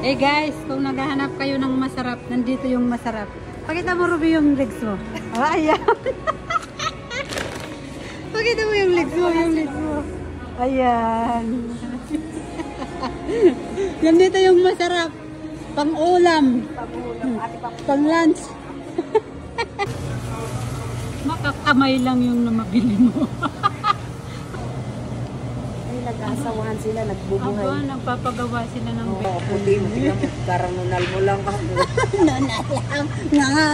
Eh guys, kung naghahanap kayo ng masarap, nandito yung masarap. Pakita mo, Ruby, yung legs mo. Oh, ayan. Pakita mo yung legs mo, Ayan. Nandito yung masarap. Pang-ulam. Pang-lunch. Makakamay lang yung namabili mo. Nag-asawahan sila, nagbubuhay. Aba, nagpapagawa sila ng Oo, puti mo sila, karanunal mo lang ako. Nonal lang. Nga.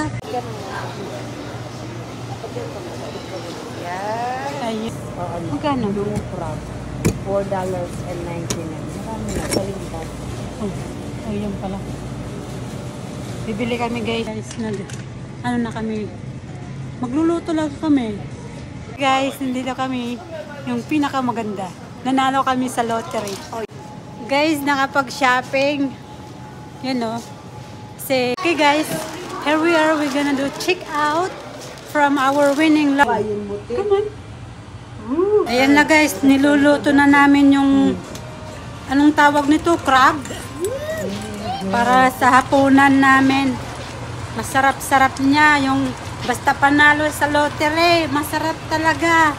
Yan. Ayun. Oo, Magkano? yung crab. $4.99. Marami na, kalimtan. Oh, ayun pala. Bibili kami guys. Ano na kami. Magluluto lang kami. Guys, nandito kami. Yung pinakamaganda. Nanalo kami sa lottery. Guys, nakapag-shopping. Yan o. Okay guys, here we are. We're gonna do check out from our winning lot. Come on. Ayan na guys, niluluto na namin yung anong tawag nito? Crab. Para sa hapunan namin. Masarap-sarap niya. Yung basta panalo sa lottery, masarap talaga.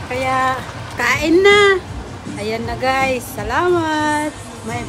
Kaya kain na. Ayan na guys. Salamat. May